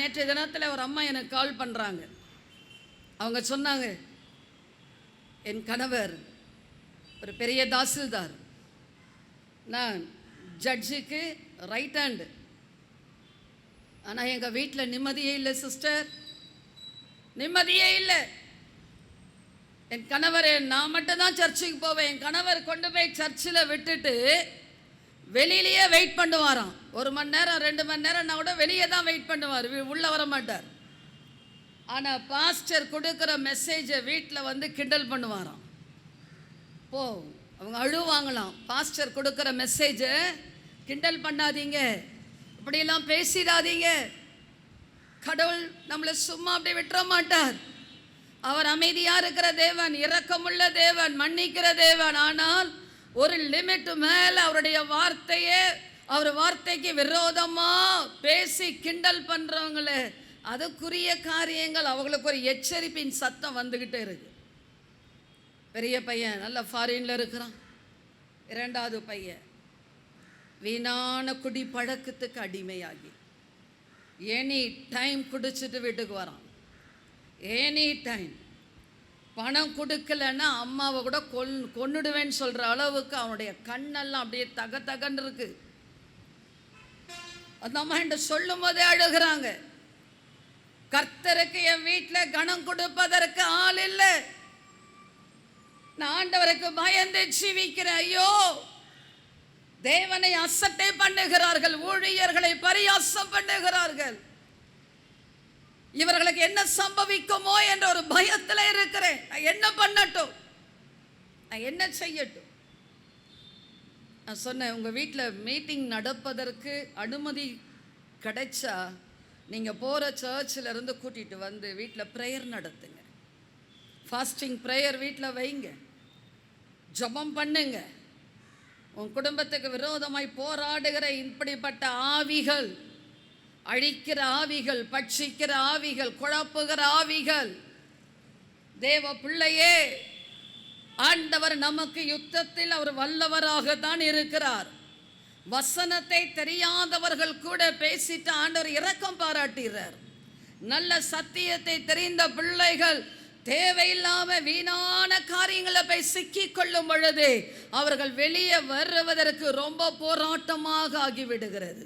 நேற்றைய தினத்தில் ஒரு அம்மா எனக்கு கால் பண்ணுறாங்க. அவங்க சொன்னாங்க, என் கணவர் ஒரு பெரிய தாசில்தார், நான் ஜட்ஜுக்கு ரைட் ஹேண்டு, ஆனால் எங்கள் வீட்டில் நிம்மதியே இல்லை சிஸ்டர், நிம்மதியே இல்லை. என் கணவர், நான் மட்டும்தான் சர்ச்சுக்கு போவேன், என் கணவர் கொண்டு போய் சர்ச்சில் விட்டுட்டு வெளியிலேயே வெயிட் பண்ணுவாராம். 1 மணி நேரம் 2 மணி நேரம்னா கூட வெளியே தான் வெயிட் பண்ணுவார், உள்ளே வர மாட்டார். ஆனால் பாஸ்டர் கொடுக்குற மெசேஜை வீட்டில் வந்து கிண்டல் பண்ணுவாராம். அவங்க அழுவாங்களாம், பாஸ்டர் கொடுக்குற மெசேஜை கிண்டல் பண்ணாதீங்க, இப்படியெல்லாம் பேசிடாதீங்க, கடவுள் நம்மளை சும்மா அப்படி விட்டுற மாட்டார். அவர் அமைதியாக இருக்கிற தேவன், இரக்கமுள்ள தேவன், மன்னிக்கிற தேவன். ஆனால் ஒரு லிமிட் மேலே அவருடைய அவர் வார்த்தைக்கு விரோதமாக பேசி கிண்டல் பண்ணுறவங்களே, அதுக்குரிய காரியங்கள் அவங்களுக்கு ஒரு எச்சரிப்பின் சத்தம் வந்துக்கிட்டே இருக்கு. பெரிய பையன் நல்ல ஃபாரின்ல இருக்கிறான். 2வது பையன் வீணான குடி பழக்கத்துக்கு அடிமையாகி எனி டைம் குடிச்சிட்டு வீட்டுக்கு வரான். எனி டைம் பணம் கொடுக்கலன்னா அம்மாவை கூட கொன்னுடுவேன்னு சொல்கிற அளவுக்கு அவனுடைய கண்ணெல்லாம் அப்படியே தகன்னு இருக்கு. அந்த அம்மா என்கிட்ட சொல்லும் போதே அழுகிறாங்க, கர்த்தருக்கு என் வீட்டில் கனம் கொடுப்பதற்கு ஆள் இல்லை, நான் ஆண்டவருக்கு பயந்து ஜீவிக்கிறேன். ஐயோ, தேவனை அசட்டை பண்ணுகிறார்கள், ஊழியர்களை பரியாசம் பண்ணுகிறார்கள், இவர்களுக்கு என்ன சம்பவிக்குமோ என்ற ஒரு பயத்தில் இருக்கிறேன். நான் என்ன பண்ணட்டும், நான் என்ன செய்யட்டும்? நான் சொன்னேன், உங்கள் வீட்டில் மீட்டிங் நடப்பதற்கு அனுமதி கிடைச்சா நீங்கள் போகிற சர்ச்சில் இருந்து கூட்டிகிட்டு வந்து வீட்டில் ப்ரேயர் நடத்துங்க, ஃபாஸ்டிங் ப்ரேயர் வீட்டில் வைங்க, ஜெபம் பண்ணுங்க. உன் குடும்பத்துக்கு விரோதமாய் போராடுகிற இப்படிப்பட்ட ஆவிகள், அழிக்கிற ஆவிகள், பட்சிக்கிற ஆவிகள், குழப்புகிற ஆவிகள், தேவ பிள்ளையே, ஆண்டவர் நமக்கு யுத்தத்தில் அவர் வல்லவராக தான் இருக்கிறார். வசனத்தை தெரியாதவர்கள் கூட பேசிட்டு ஆண்டவர் இரக்கம் பாராட்டுகிறார். நல்ல சத்தியத்தை தெரிந்த பிள்ளைகள் தேவையில்லாம வீணான காரியங்களை போய் சிக்கிக் கொள்ளும் பொழுது அவர்கள் வெளியே வருவதற்கு ரொம்ப போராட்டமாக ஆகிவிடுகிறது.